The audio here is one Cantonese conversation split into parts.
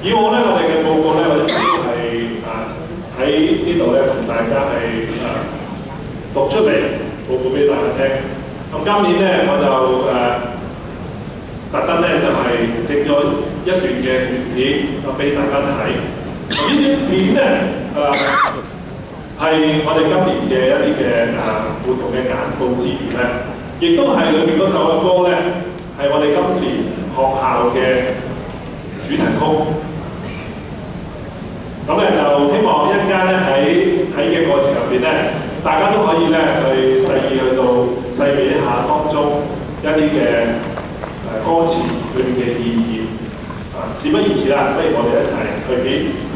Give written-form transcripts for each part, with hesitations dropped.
以往咧，我哋嘅報告咧，我哋主要係喺呢度咧，同大家係讀出嚟報告俾大家聽。咁今年咧，我就特登咧就係整咗一段嘅短片，俾大家睇。呢段片咧係我哋今年嘅一啲嘅活動嘅簡報之餘咧，亦都係裏面嗰首嘅歌咧，係我哋今年學校嘅主題曲。咁咧就希望一陣間咧喺睇嘅過程入邊咧，大家都可以咧去細意去到細味一下當中一啲嘅歌詞裏面嘅意義。事不宜遲啦，不如我哋一齊去片。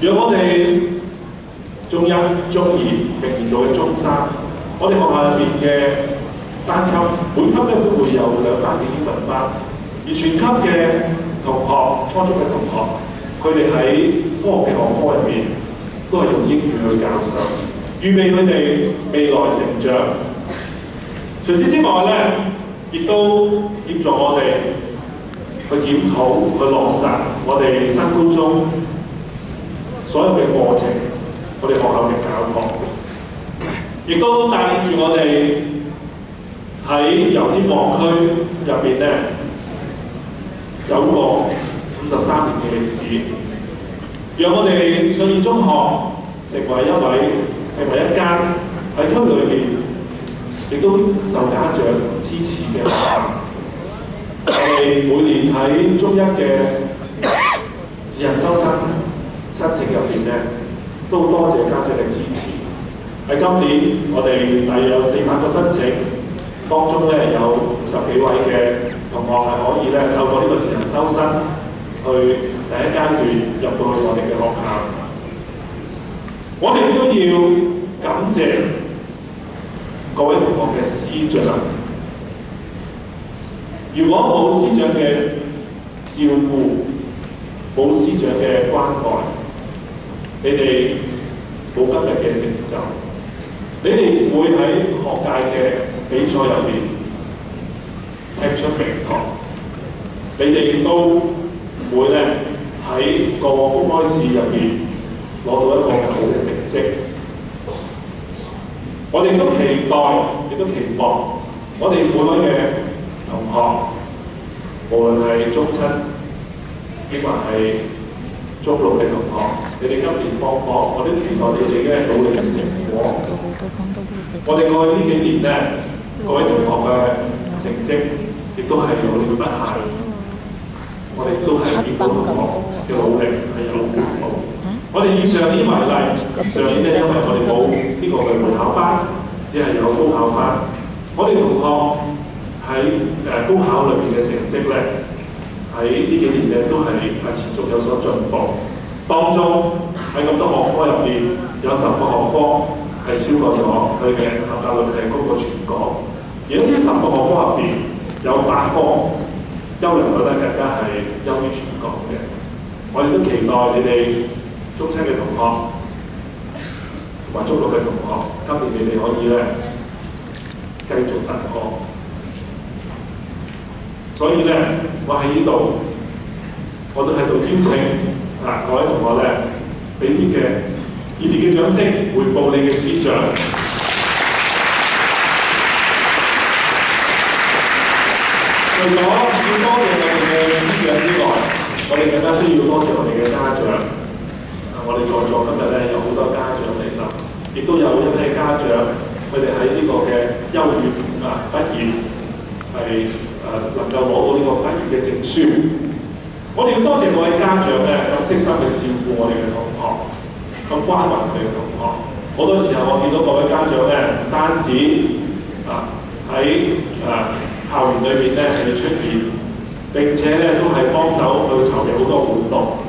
讓我哋中一、中二並年到嘅中三，我哋學校入邊嘅班級每級咧都會有2班嘅英文班，而全級嘅同學、初中嘅同學，佢哋喺科學嘅學科入邊都係用英語去教授，預備佢哋未來成長。除此之外咧，亦都協助我哋去檢討、去落實我哋新高中所有嘅課程，我哋學校嘅教學，亦都帶領住我哋喺油尖旺區入邊咧走過53年嘅歷史，讓我哋信義中學成為一間喺區裏邊亦都受家長支持嘅學校。我哋每年喺中一嘅自行收生申請入邊咧，都多謝家長嘅支持。喺今年，我哋大約有400個申請，當中咧有50幾位嘅同學係可以咧透過呢個自行收生去第一階段入到去我哋嘅學校。我哋都要感謝各位同學嘅師長。如果冇師長嘅照顧，冇師長嘅關愛，你哋冇今日嘅成就，你哋唔會喺學界嘅比賽入邊踢出名堂，你哋亦都唔會咧喺個公開試入邊攞到一個好嘅成績。我哋都期待，亦都期望我哋每位嘅同學，無論係中七，抑或係中六嘅同學，你哋今年放學，我都期待你哋嘅努力嘅成果。我哋過去呢幾年咧，各位同學嘅成績亦都係努力不懈，我哋都係見到同學嘅努力係有回報。我哋以上年為例，上年咧因為我哋冇呢個嘅會考班，只係有高考班，我哋同學喺高考裏面嘅成績咧，喺呢幾年咧都係持續有所進步。當中喺咁多學科入邊，有10個學科係超過咗佢嘅合格率係高過全港，而喺呢10個學科入邊，有8科優良率咧更加係優於全港嘅。我哋都期待你哋中七嘅同學同埋中六嘅同學，今年你哋可以咧繼續突破。所以咧，我喺呢度，我都喺度邀請各位同學咧，俾啲嘅熱烈嘅掌聲回報你嘅師長。除咗要多謝我哋嘅師長之外，我哋更加需要多謝我哋嘅家長。我哋在座今日咧有好多家長嚟啦，亦都有一批家長，佢哋喺呢個嘅優越畢業係能夠攞到呢個畢業嘅證書。我哋要多謝各位家長咧咁悉心去照顧我哋嘅同學，咁關懷我哋嘅同學。好多時候我見到各位家長咧，唔單止喺校園裏面咧係出現，並且咧都係幫手去籌備好多活動。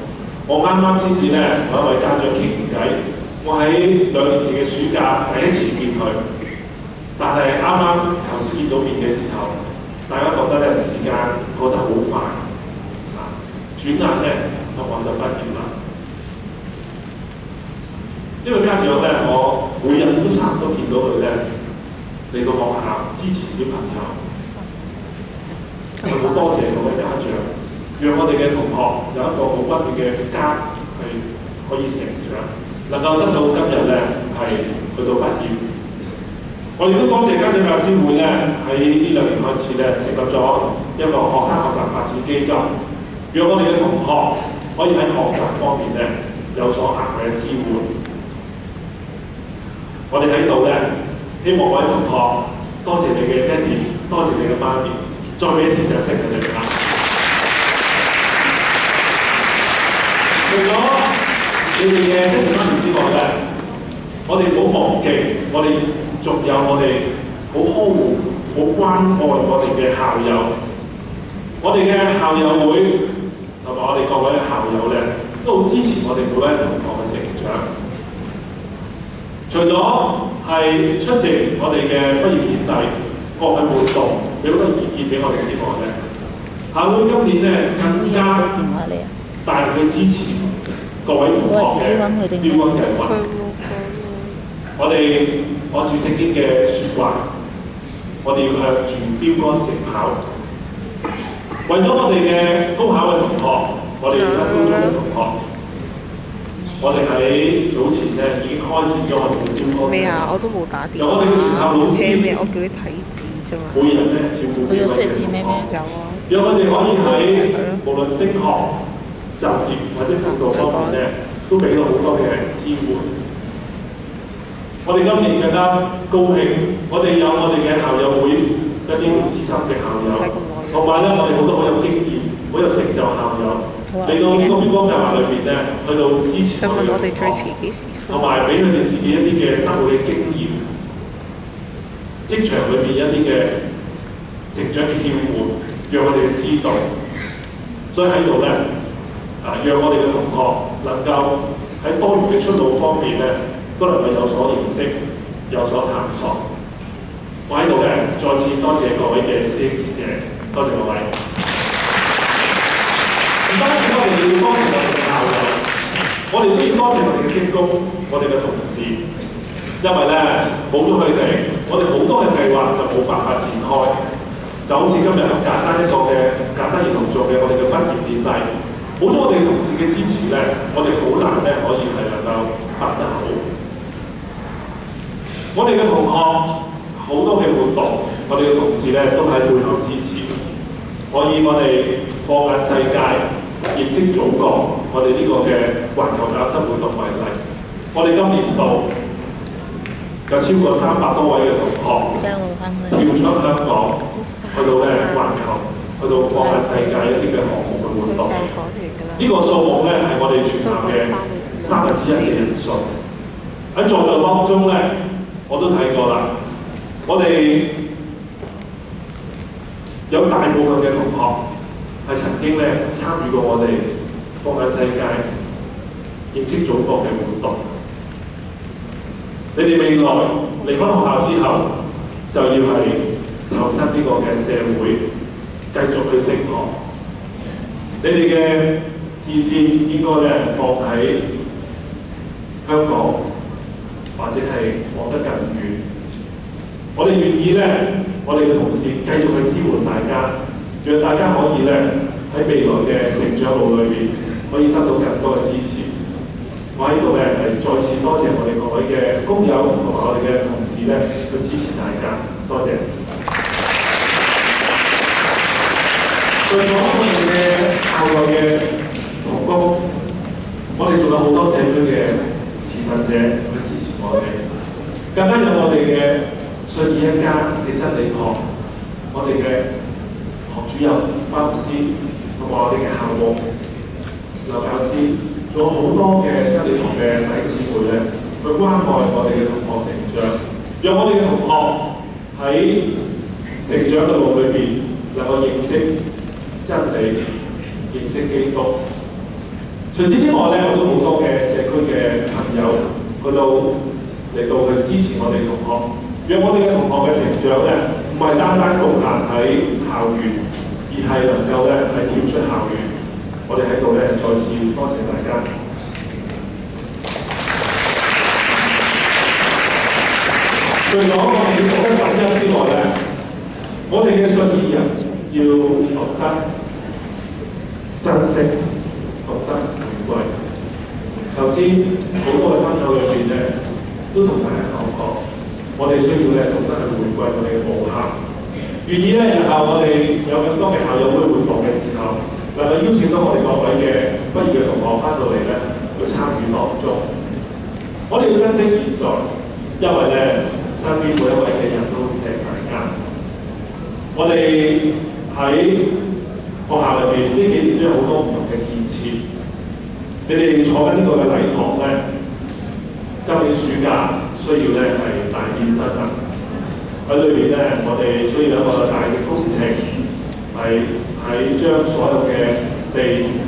我啱啱先至咧同一位家長傾偈，我喺2年前嘅暑假第一次見佢，但係啱啱頭先見到面嘅時候，大家覺得咧時間過得好快，轉眼咧同學就畢業啦。因為家長咧，我每日都差唔多見到佢咧嚟到學校支持小朋友，我好多謝各位家長，讓我哋嘅同學有一個好溫暖嘅家係可以成長，能夠得到今日咧係去到畢業。我哋都多謝家長教師會咧喺呢2年開始咧成立咗一個學生學習發展基金，讓我哋嘅同學可以喺學習方面咧有所額外嘅支援。我哋喺度咧希望各位同學多謝你嘅爹哋，多謝你嘅媽咪，再俾一次掌聲佢哋啦。除咗你哋嘅爹哋媽咪之外咧，我哋唔好忘記，我哋仲有我哋好呵護、好關愛我哋嘅校友，我哋嘅校友會同埋我哋各位校友咧，都好支持我哋每位同學嘅成長。除咗係出席我哋嘅畢業典禮各位活動，俾好多意見俾我哋之外咧，校會今年咧更加大力去支持各位同學嘅標竿計劃。我哋按住聖經嘅説話，我哋要向住標竿直跑。為咗我哋嘅高考嘅同學，我哋新高中嘅同學。我哋喺早前咧已經開展咗我哋嘅標竿。咩啊？我都冇打電話。由我哋嘅全校老師，咩？我叫你睇字啫嘛。每人咧照顧幾位嘅同學。讓我哋可以喺無論升學、就業或者輔導方面咧，都俾到好多嘅支援。我哋今年更加高興，我哋有我哋嘅校友會一啲資深嘅校友，同埋咧我哋好多好有經驗、好有成就校友。嚟到呢個標竿計劃裏邊咧，去到支持我哋嘅同學，同埋俾佢哋自己一啲嘅生活嘅經驗，職場裏邊一啲嘅成長嘅竅門，讓我哋知道。所以喺度咧，讓我哋嘅同學能夠喺多元嘅出路方面咧，都能夠有所認識、有所探索。我喺度咧，再次多謝各位嘅師兄師姐，多謝各位。唔單止我哋要多謝我哋嘅校友，我哋都要多謝我哋嘅職工、我哋嘅同事，因為咧冇咗佢哋，我哋好多嘅計劃就冇辦法展開。就好似今日咁簡單一個嘅簡單而隆重嘅我哋嘅畢業典禮，冇咗我哋同事嘅支持咧，我哋好難咧可以係能夠辦得好。我哋嘅同學好多嘅活動，我哋嘅同事咧都喺背後支持。我以我哋放眼世界、認識祖國，我哋呢個嘅環球教室活動為例，我哋今年度有超過300多位嘅同學跳出香港，去到咧環球，去到放眼世界一啲嘅項目嘅活動。呢個數目咧係我哋全校嘅1/3嘅人數。喺在座當中咧，我都睇過啦，我哋有大部分嘅同學係曾經咧參與過我哋放眼世界、認識祖國嘅活動。你哋未來離開學校之後，就要係投身呢個嘅社會，繼續去升學。你哋嘅視線應該咧放喺香港，或者係望得更遠。我哋願意咧，我哋嘅同事繼續去支援大家，讓大家可以咧喺未來嘅成長路裏邊可以得到更多嘅支持。我喺度咧係再次多謝我哋各位嘅工友同埋我哋嘅同事咧去支持大家，多謝。除咗我哋嘅校內嘅同工，我哋仲有好多社區嘅持份者去支持我哋，更加有我哋嘅信義一家嘅真理堂，我哋嘅學主任、班老師同埋我哋嘅校務、劉教師。仲有好多嘅真理堂嘅弟兄姊妹咧，去關愛我哋嘅同學成長，讓我哋嘅同學喺成長嘅路裏邊能夠認識真理、認識基督。除此之外咧，我都好多嘅社區嘅朋友嚟到去支持我哋同學，讓我哋嘅同學嘅成長咧，唔係單單局限喺校園，而係能夠咧係跳出校園。我哋喺度咧，再次多謝大家。除咗我哋要懂得感恩之外咧，我哋嘅信義人要懂得珍惜，懂得回歸。頭先好多嘅分享裏邊咧，都同大家講過，我哋需要咧懂得去回歸我哋嘅母校。願意咧，日後我哋有更多嘅校友會活動嘅時候，能夠邀請到我哋各位嘅畢業嘅同學翻到嚟咧，去參與當中。我哋要珍惜現在，因為咧身邊每一位嘅人都錫大家。我哋喺學校入邊呢幾年都有好多唔同嘅建設。你哋坐緊呢個嘅禮堂咧，今年暑假需要咧係大建新啊！喺裏邊咧，我哋需要一個大嘅工程，係將所有嘅地、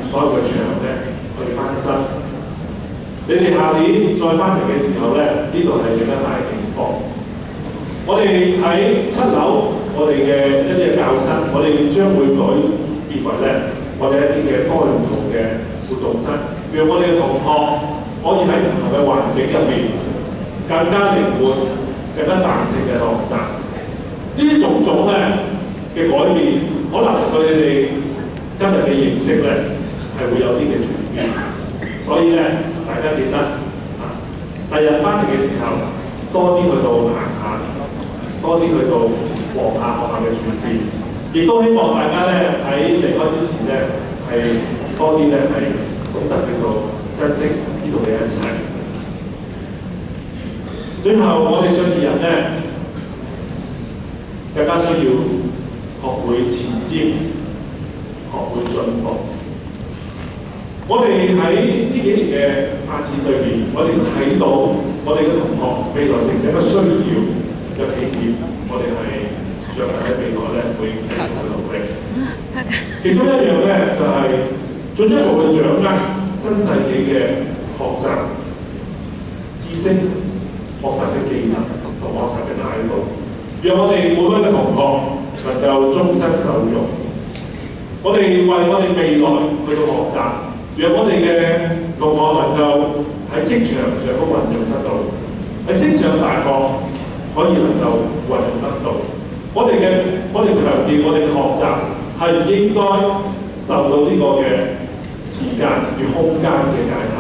所有嘅牆咧去翻新。你你哋下年再翻嚟嘅時候咧，呢度係更加大嘅景況。我哋喺7樓，我哋嘅一啲嘅教室，我哋將會改變為咧，我哋一啲嘅多用途嘅活動室，讓我哋嘅同學可以喺唔同嘅環境入面更加靈活、更加彈性嘅學習。呢啲種種咧嘅改變，可能對你哋今日嘅認識咧係會有啲嘅轉變。所以咧，大家記得啊，第日翻嚟嘅時候，多啲去到行下。多啲去到望下學校嘅轉變，亦都希望大家咧喺離開之前咧係多啲咧係懂得去到珍惜呢度嘅一切。最後，我哋信義人咧更加需要學會前瞻，學會進步。我哋喺呢幾年嘅發展裏邊，我哋都睇到我哋嘅同學未來成長嘅需要。嘅起點，我哋係著實喺未來咧會繼續去努力。其中一樣咧就係進一步去掌握新世紀嘅學習知識、學習嘅技能同學習嘅態度，讓我哋每位嘅同學能夠終身受用。我哋為我哋未來去到學習，讓我哋嘅同學能夠喺職場上都運用得到，喺升上大學。可以能夠運用得到，我哋強調我哋嘅學習係唔應該受到呢個嘅時間與空間嘅界限。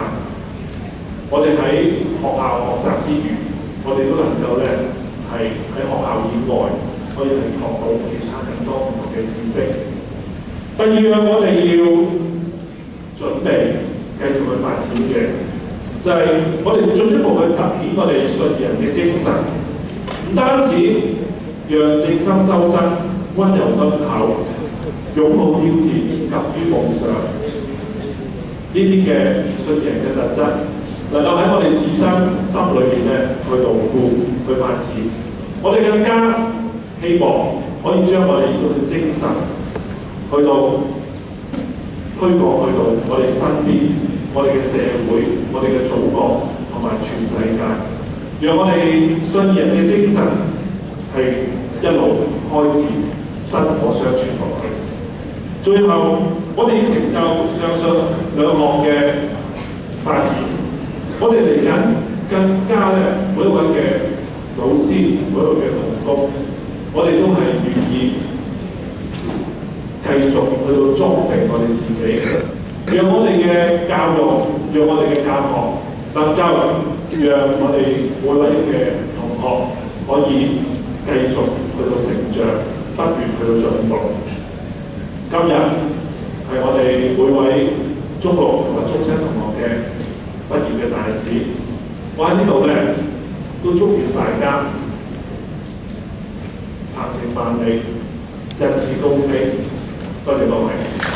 我哋喺學校學習之餘，我哋都能夠咧係喺學校以外，可以係學到其他更多唔同嘅知識。第二樣我哋要準備繼續去發展嘅，就係我哋進一步去凸顯我哋信義人嘅精神。唔單止讓正心修身、溫柔敦厚、擁抱挑戰、敢於夢想呢啲嘅信義人嘅特質，能夠喺我哋自身心裏邊咧去牢固、去發展。我哋更加希望可以將我哋呢種嘅精神去到推廣去到我哋身邊、我哋嘅社會、我哋嘅祖國同埋全世界。讓我哋信義人嘅精神係一路開始薪火相傳落去。最後，我哋要成就上述兩項嘅發展。我哋嚟緊更加咧，每一位嘅老師、每一位嘅同工，我哋都係願意繼續去到裝備我哋自己，讓我哋嘅教育，讓我哋嘅教學能夠。讓我哋每位嘅同學可以繼續去到成長，不斷去到進步。今日係我哋每位中六同埋中七同學嘅畢業嘅大日子，我喺呢度咧都祝願大家鵬程萬里，振翅高飛。多謝各位。